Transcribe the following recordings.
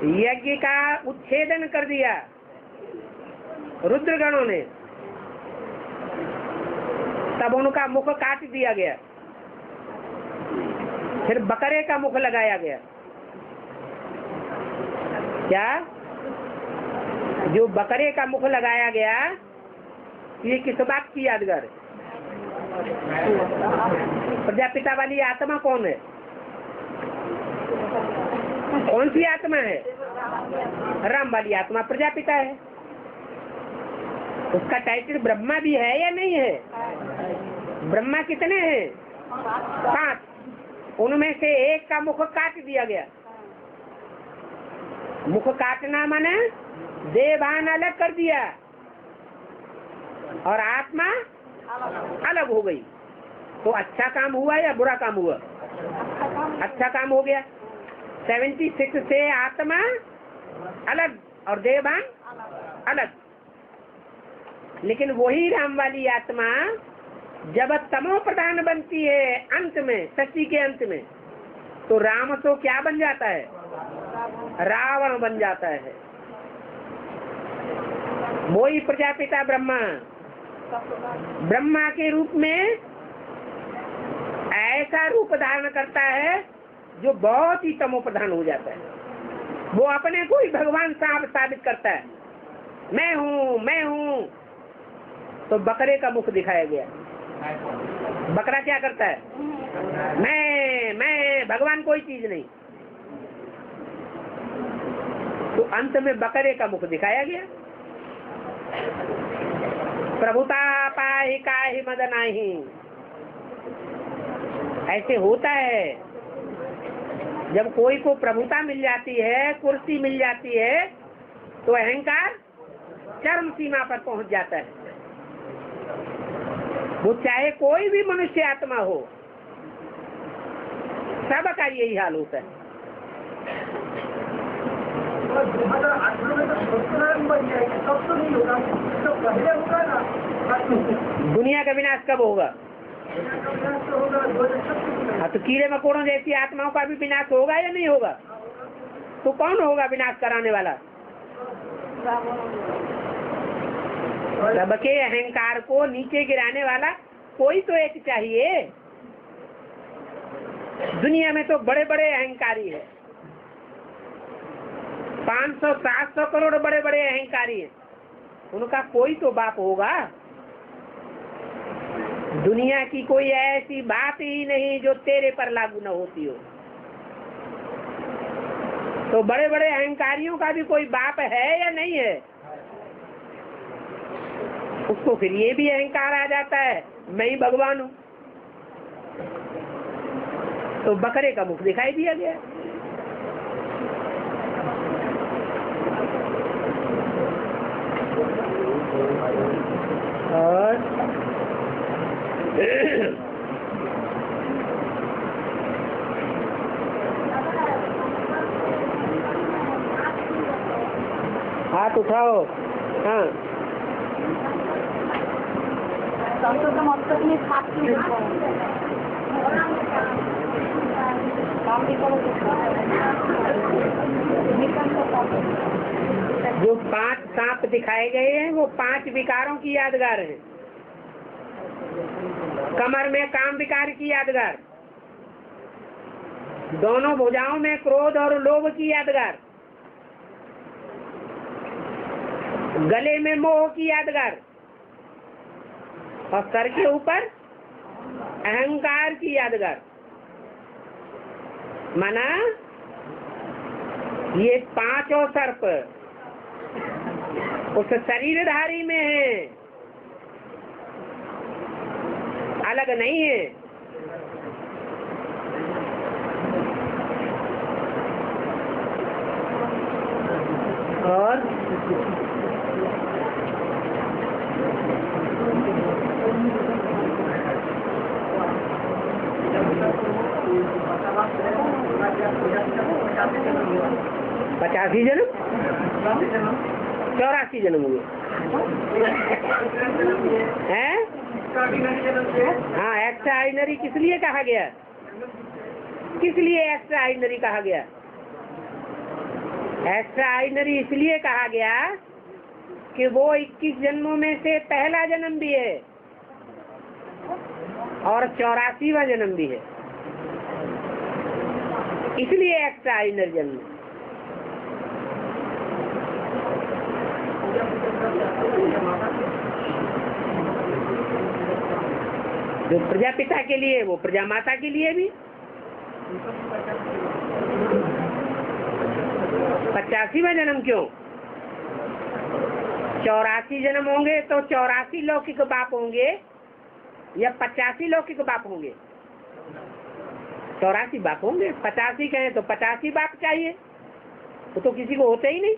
यज्ञ का उच्छेदन कर दिया रुद्रगणों ने, तब उनका मुख काट दिया गया, फिर बकरे का मुख लगाया गया। क्या? जो बकरे का मुख लगाया गया, ये किस बात की यादगार है? प्रजापिता वाली आत्मा कौन है? कौन सी आत्मा है? राम वाली आत्मा प्रजापिता है। उसका टाइटल ब्रह्मा भी है या नहीं है? ब्रह्मा कितने हैं? 5। उनमें से एक का मुख काट दिया गया। मुख काटना माने देवान अलग कर दिया और आत्मा अलग हो गई। तो अच्छा काम हुआ या बुरा काम हुआ? अच्छा काम हो गया। 76 से आत्मा अलग और देवान अलग। लेकिन वही राम वाली आत्मा जब तमो प्रधान बनती है अंत में, सृष्टि के अंत में, तो राम तो क्या बन जाता है? रावण बन जाता है। वही प्रजापिता ब्रह्मा, ब्रह्मा के रूप में ऐसा रूप धारण करता है जो बहुत ही तमो प्रधान हो जाता है। वो अपने को ही भगवान साबित करता है, मैं हूँ मैं हूँ। तो बकरे का मुख दिखाया गया। बकरा क्या करता है? मैं भगवान कोई चीज नहीं। तो अंत में बकरे का मुख दिखाया गया। प्रभुता पाहि काहि मद नाही। ऐसे होता है जब कोई को प्रभुता मिल जाती है, कुर्सी मिल जाती है, तो अहंकार चरम सीमा पर पहुंच जाता है। वो चाहे कोई भी मनुष्य आत्मा हो, सबका यही हाल होता है। दुनिया का विनाश कब होगा? हाँ, तो कीड़े मकोड़ों जैसी आत्माओं का भी विनाश होगा या नहीं होगा? तो कौन होगा विनाश कराने वाला? सबके अहंकार को नीचे गिराने वाला कोई तो एक चाहिए। दुनिया में तो बड़े बड़े अहंकारी है, 500-700 करोड़ बड़े बड़े अहंकारी हैं। उनका कोई तो बाप होगा। दुनिया की कोई ऐसी बात ही नहीं जो तेरे पर लागू न होती हो। तो बड़े बड़े अहंकारियों का भी कोई बाप है या नहीं है? उसको फिर ये भी अहंकार आ जाता है, मैं ही भगवान हूँ। तो बकरे का मुख दिखाई दिया गया। और हाथ उठाओ। हाँ, जो 5 सांप दिखाए गए हैं वो 5 विकारों की यादगार है। कमर में काम विकार की यादगार, दोनों भुजाओं में क्रोध और लोभ की यादगार, गले में मोह की यादगार और सर के ऊपर अहंकार की यादगार। माना ये 5 सर्प उस शरीरधारी में है, अलग नहीं है। और पचासी जन्म 84 जन्म हुए हैं। हाँ, एक्स्ट्रा ऑर्डिनरी किस लिए कहा गया? किस लिए एक्स्ट्रा ऑर्डिनरी कहा गया? एक्स्ट्रा ऑर्डिनरी इसलिए कहा गया कि वो 21 जन्मों में से पहला जन्म भी है और 84वां जन्म भी है, इसलिए एक्स्ट्रा ऑर्डिनरी जन्म। जो प्रजापिता के लिए वो प्रजामाता के लिए भी 85वां जन्म क्यों? 84 जन्म होंगे तो 84 लौकिक बाप होंगे या 85 लौकिक बाप होंगे? 84 बाप होंगे। 85 कहें तो 85 बाप चाहिए, वो तो किसी को होते ही नहीं।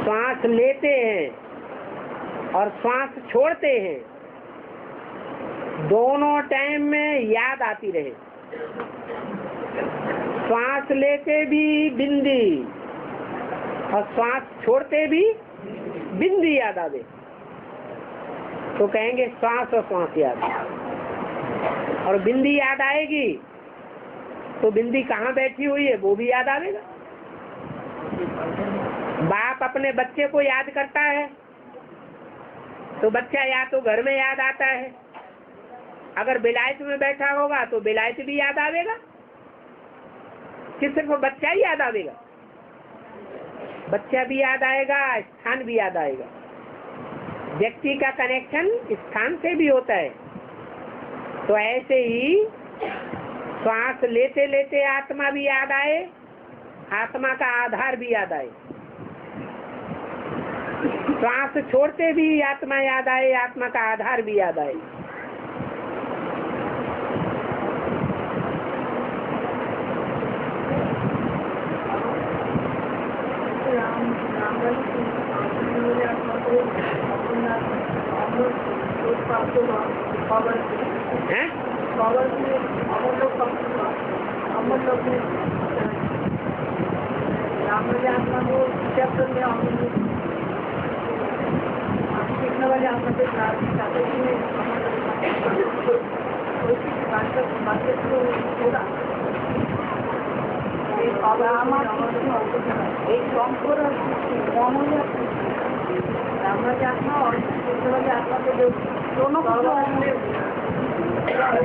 श्वास लेते हैं और श्वास छोड़ते हैं, दोनों टाइम में याद आती रहे। श्वास लेते भी बिंदी और श्वास छोड़ते भी बिंदी याद आवे तो कहेंगे श्वास और श्वास याद। और बिंदी याद आएगी तो बिंदी कहाँ बैठी हुई है वो भी याद आवेगा। बाप अपने बच्चे को याद करता है तो बच्चा या तो घर में याद आता है, अगर विलायत में बैठा होगा तो विलायत भी याद आवेगा कि सिर्फ बच्चा ही याद आवेगा? बच्चा भी याद आएगा, स्थान भी याद आएगा। व्यक्ति का कनेक्शन स्थान से भी होता है। तो ऐसे ही श्वास लेते लेते आत्मा भी याद आए, आत्मा का आधार भी याद आए। श्वास छोड़ते भी आत्मा याद आए, आत्मा का आधार भी याद आए।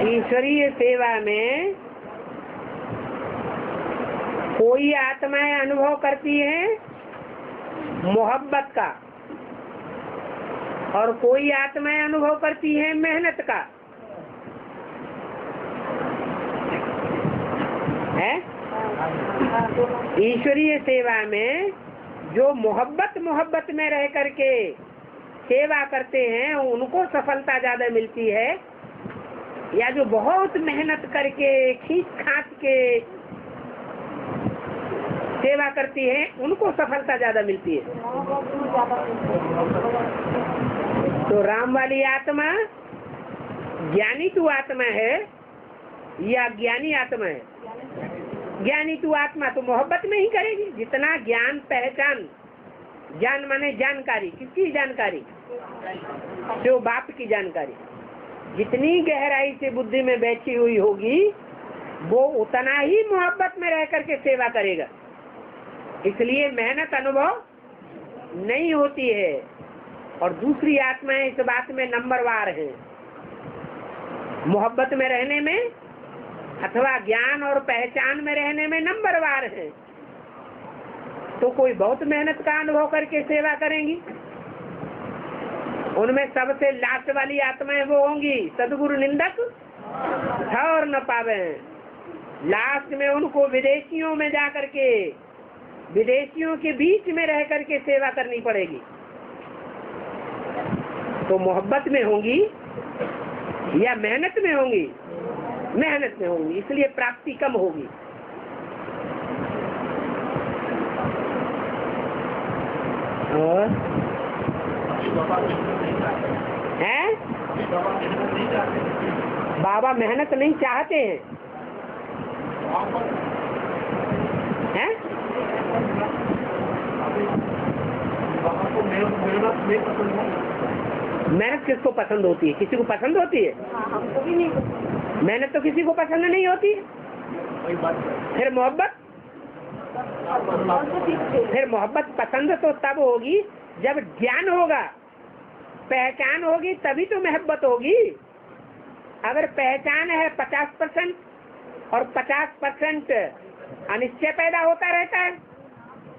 ईश्वरीय सेवा में कोई आत्माएं अनुभव करती हैं मोहब्बत का और कोई आत्माएं अनुभव करती हैं मेहनत का, है? ईश्वरीय सेवा में जो मोहब्बत में रह करके सेवा करते हैं उनको सफलता ज्यादा मिलती है, या जो बहुत मेहनत करके खींच खाच के सेवा करती है उनको सफलता ज्यादा मिलती है। तो राम वाली आत्मा ज्ञानी तू आत्मा है या ज्ञानी आत्मा है? ज्ञानी तू आत्मा तो मोहब्बत में ही करेगी। जितना ज्ञान पहचान, ज्ञान माने जानकारी, किसकी जानकारी? जो बाप की जानकारी जितनी गहराई से बुद्धि में बैठी हुई होगी वो उतना ही मोहब्बत में रह करके सेवा करेगा। इसलिए मेहनत अनुभव नहीं होती है। और दूसरी आत्माएं इस बात में नंबरवार है, मोहब्बत में रहने में अथवा ज्ञान और पहचान में रहने में नंबरवार है। तो कोई बहुत मेहनत का अनुभव करके सेवा करेंगी, उनमें सबसे लास्ट वाली आत्माएं वो होंगी सदगुरु निंदक और न पावे। लास्ट में उनको विदेशियों में जा करके, विदेशियों के बीच में रह करके सेवा करनी पड़ेगी। तो मोहब्बत में होंगी या मेहनत में होंगी? मेहनत में होंगी, इसलिए प्राप्ति कम होगी। और हैं? बाबा मेहनत नहीं चाहते हैं, हैं? मेहनत किसको पसंद होती है? किसी को पसंद होती है? मेहनत तो किसी को पसंद नहीं होती। फिर मोहब्बत? फिर मोहब्बत पसंद तो तब होगी जब ज्ञान होगा, पहचान होगी, तभी तो मोहब्बत होगी। अगर पहचान है 50% और 50% अनिश्चय पैदा होता रहता है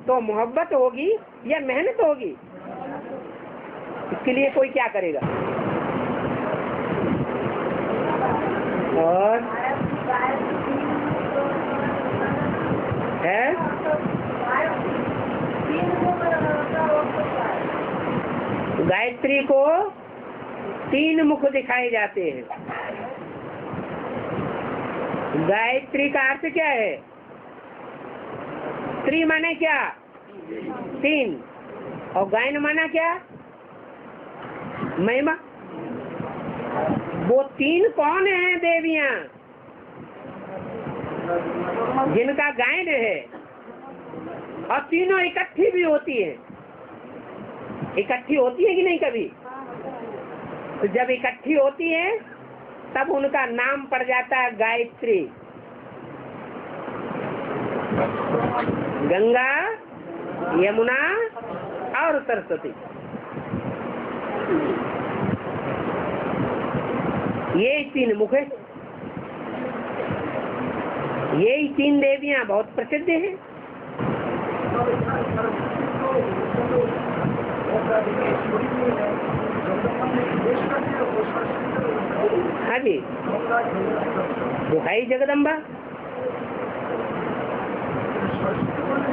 तो मोहब्बत होगी या मेहनत होगी? इसके लिए कोई क्या करेगा? और है गायत्री को 3 मुख दिखाए जाते हैं। गायत्री का अर्थ क्या है? त्रि माने क्या? 3। और गायन माना क्या? महिमा। वो 3 कौन है देवियां जिनका गायन है? और तीनों इकट्ठी भी होती है। इकट्ठी होती है कि नहीं कभी? तो जब इकट्ठी होती है तब उनका नाम पड़ जाता है गायत्री। गंगा, यमुना और सरस्वती, ये 3 मुख है। यही 3 देवियां बहुत प्रसिद्ध हैं। हाँ जी, वो है ही जगदम्बा।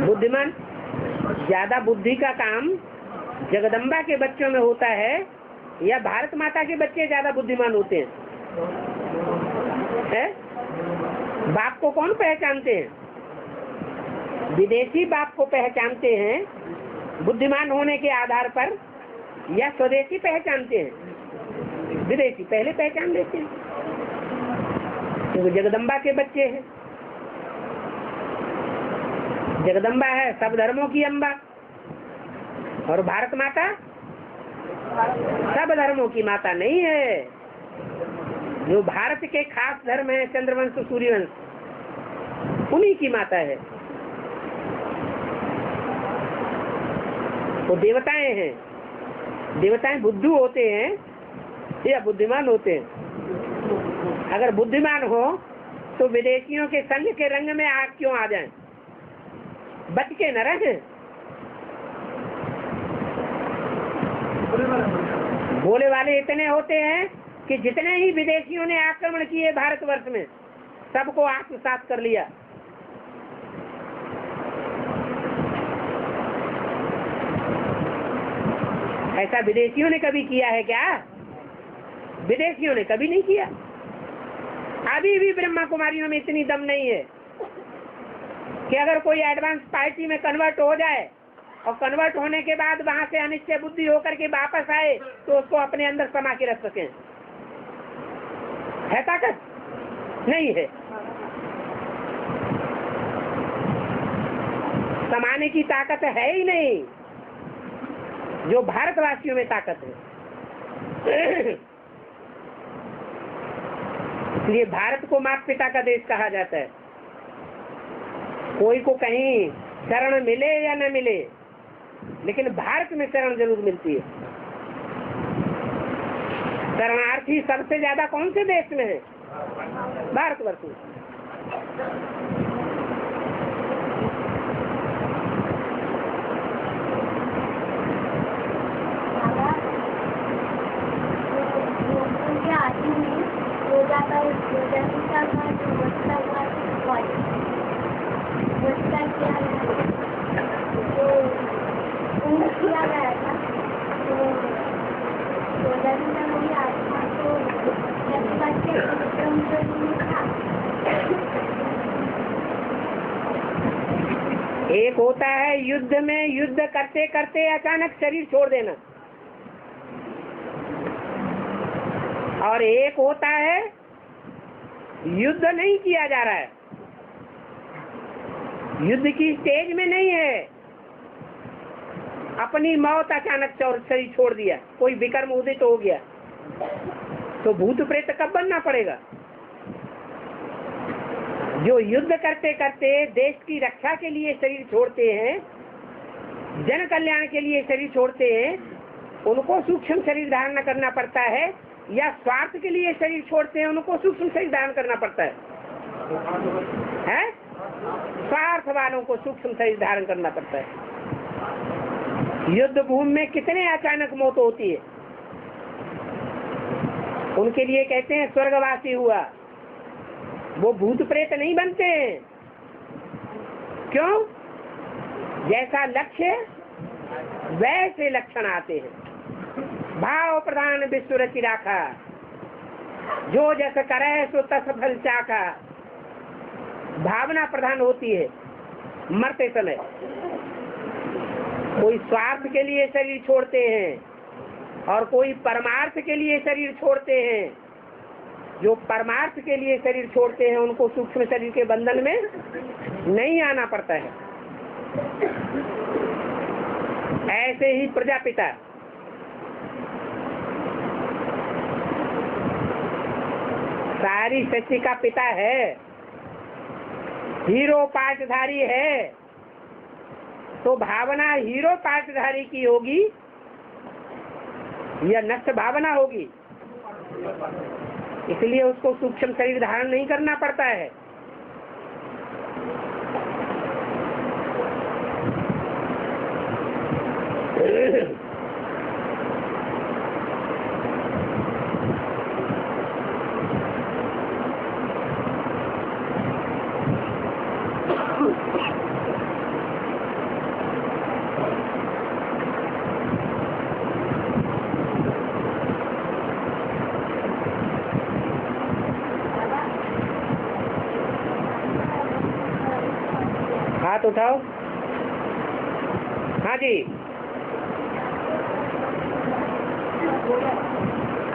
बुद्धिमान, ज्यादा बुद्धि का काम जगदम्बा के बच्चों में होता है या भारत माता के बच्चे ज्यादा बुद्धिमान होते हैं? है? बाप को कौन पहचानते हैं? विदेशी बाप को पहचानते हैं बुद्धिमान होने के आधार पर या स्वदेशी पहचानते हैं? विदेशी पहले पहचान लेते हैं क्योंकि जगदम्बा के बच्चे हैं। जगदम्बा है सब धर्मों की अम्बा, और भारत माता सब धर्मों की माता नहीं है। जो भारत के खास धर्म है, चंद्रवंश, सूर्यवंश, उन्हीं की माता है। वो देवताएं हैं। देवताएं बुद्धू होते हैं या बुद्धिमान होते हैं? अगर बुद्धिमान हो तो विदेशियों के संग के रंग में क्यों आ जाएं? बच के न रहें। भोले वाले इतने होते हैं कि जितने ही विदेशियों ने आक्रमण किए भारतवर्ष में, सबको आत्मसात कर लिया। ऐसा विदेशियों ने कभी किया है क्या? विदेशियों ने कभी नहीं किया। अभी भी ब्रह्मा कुमारियों में इतनी दम नहीं है कि अगर कोई एडवांस पार्टी में कन्वर्ट हो जाए और कन्वर्ट होने के बाद वहां से अनिश्चय बुद्धि होकर के वापस आए तो उसको अपने अंदर समा के रख सकें। है ताकत? नहीं है। समाने की ताकत है ही नहीं जो भारतवासियों में ताकत है। इसलिए भारत को माता पिता का देश कहा जाता है। कोई को कहीं शरण मिले या न मिले, लेकिन भारत में शरण जरूर मिलती है। शरणार्थी सबसे ज्यादा कौन से देश में है? भारतवर्ष में। किया गया था तो एक होता है युद्ध में युद्ध करते करते अचानक शरीर छोड़ देना, और एक होता है युद्ध नहीं किया जा रहा है, युद्ध की स्टेज में नहीं है, अपनी मौत अचानक शरीर छोड़ दिया, कोई विकर्म उदित हो गया, तो भूत प्रेत कब बनना पड़ेगा? जो युद्ध करते करते देश की रक्षा के लिए शरीर छोड़ते हैं, जन कल्याण के लिए शरीर छोड़ते हैं, उनको सूक्ष्म शरीर धारण करना पड़ता है, या स्वार्थ के लिए शरीर छोड़ते हैं उनको सूक्ष्म शरीर धारण करना पड़ता है? स्वार्थ वालों को सूक्ष्म शरीर धारण करना पड़ता है। युद्ध भूमि में कितने अचानक मौत होती है, उनके लिए कहते हैं स्वर्गवासी हुआ, वो भूत प्रेत नहीं बनते हैं। क्यों? जैसा लक्ष्य वैसे लक्षण आते हैं। भाव प्रधान विश्व रचि राखा, जो जैसा करे सो तस फल चाखा। भावना प्रधान होती है मरते समय। कोई स्वार्थ के लिए शरीर छोड़ते हैं और कोई परमार्थ के लिए शरीर छोड़ते हैं। जो परमार्थ के लिए शरीर छोड़ते हैं उनको सूक्ष्म शरीर के बंधन में नहीं आना पड़ता है। ऐसे ही प्रजापिता सारी सृष्टि का पिता है, हीरो पाठधारी है, तो भावना हीरो पाठधारी की होगी या नष्ट भावना होगी? इसलिए उसको सूक्ष्म शरीर धारण नहीं करना पड़ता है। हाथ उठाओ। हाँ जी,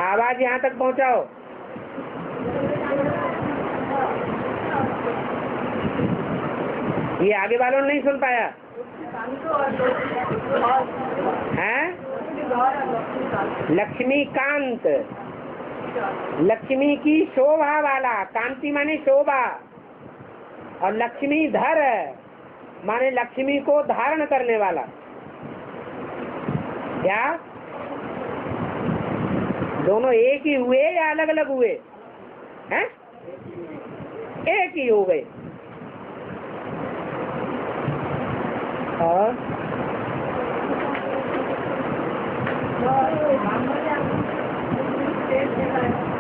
आवाज यहाँ तक पहुँचाओ। ये आगे वालों ने नहीं सुन पाया है? लक्ष्मीकांत, लक्ष्मी की शोभा वाला, कांति माने शोभा, और लक्ष्मीधर माने लक्ष्मी को धारण करने वाला। क्या दोनों एक ही हुए या अलग अलग हुए हैं? एक ही हो गए। और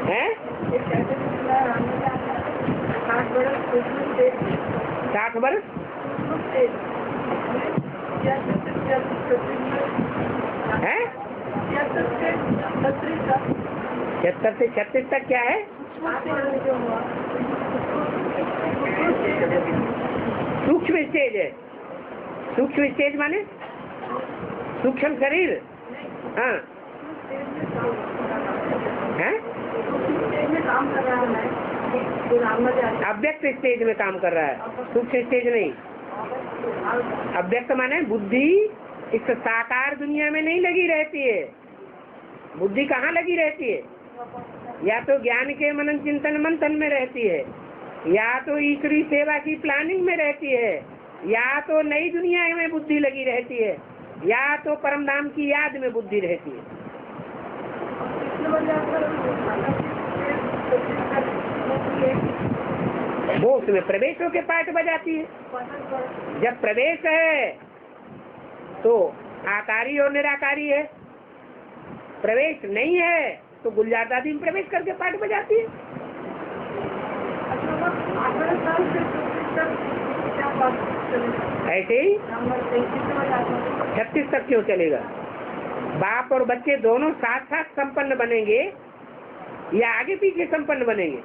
हैं? 60 वर्ष है? 76 से 36 तक क्या है? सूक्ष्म स्टेज है। सूक्ष्म स्टेज माने सूक्ष्म शरीर। हाँ है? अव्यक्त स्टेज में काम कर रहा है, सूक्ष्म स्टेज नहीं। अव्यक्त माने बुद्धि इस साकार दुनिया में नहीं लगी रहती है। बुद्धि कहाँ लगी रहती है? या तो ज्ञान के मनन चिंतन मंथन में रहती है, या तो ईश्वरी सेवा की प्लानिंग में रहती है, या तो नई दुनिया में बुद्धि लगी रहती है, या तो परम धाम की याद में बुद्धि रहती है। वो उसमें प्रवेशों के पाठ बजाती है। जब प्रवेश है तो आकारी और निराकारी है, प्रवेश नहीं है तो गुलजार दादी में प्रवेश करके पाठ बजाती है। ऐसे ही 36 तक क्यों चलेगा? बाप और बच्चे दोनों साथ साथ संपन्न बनेंगे या आगे पीछे संपन्न बनेंगे?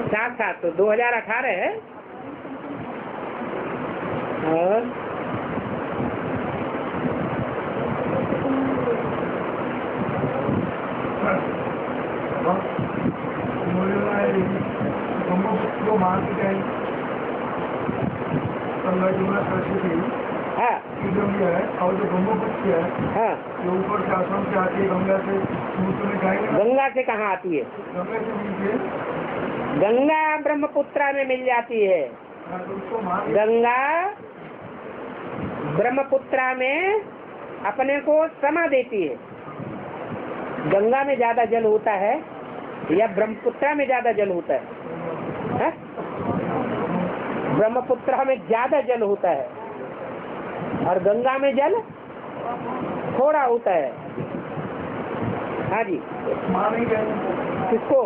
साथ साथ। तो 2018 है, और हाँ और जो ब्रह्मपुत्र है, हाँ, जो ऊपर से आश्रम से आती है गंगा से समुद्र में जाएगी। गंगा से कहाँ आती है? गंगा से मिलती गंगा ब्रह्मपुत्रा में मिल जाती है। है। गंगा ब्रह्मपुत्रा में अपने को समा देती है। गंगा में ज्यादा जल होता है या ब्रह्मपुत्रा में ज्यादा जल होता है? ब्रह्मपुत्रा में ज्यादा जल होता है और गंगा में जल थोड़ा होता है। हाँ जी, किसको?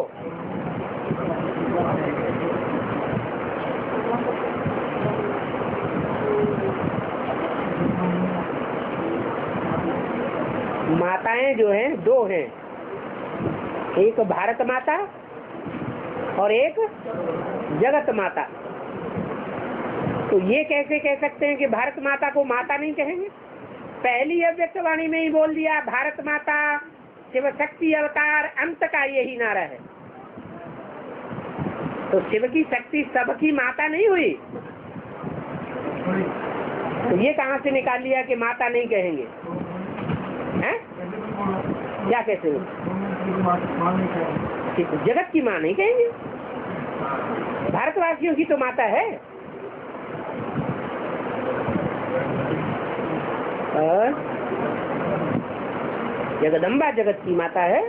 माताएं जो हैं दो हैं, एक भारत माता और एक जगत माता। तो ये कैसे कह सकते हैं कि भारत माता को माता नहीं कहेंगे? पहली अव्यक्तवाणी में ही बोल दिया भारत माता शिव शक्ति अवतार अंत का यही नारा है। तो शिव की शक्ति सबकी माता नहीं हुई, तो ये कहाँ से निकाल लिया कि माता नहीं कहेंगे? हैं? क्या कहते हो? जगत की माँ नहीं कहेंगे, भारतवासियों की तो माता है। और जगदम्बा जगत की माता है।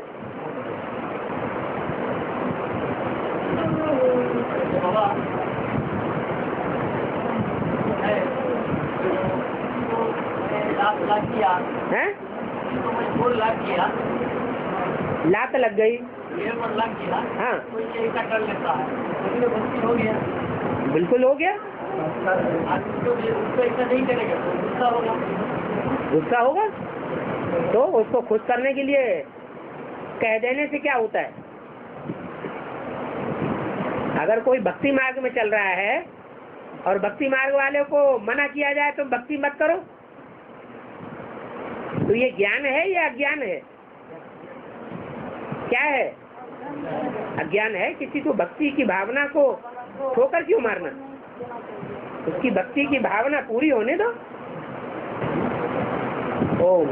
हैं? लात लग गई। हाँ, बिल्कुल हो गया। गुस्सा होगा तो उसको खुश करने के लिए कह देने से क्या होता है? अगर कोई भक्ति मार्ग में चल रहा है और भक्ति मार्ग वाले को मना किया जाए तुम भक्ति मत करो, तो ये ज्ञान है या अज्ञान है? क्या है? अज्ञान है। किसी को भक्ति की भावना को ठोकर क्यों मारना? उसकी भक्ति की भावना पूरी होने दो। ओम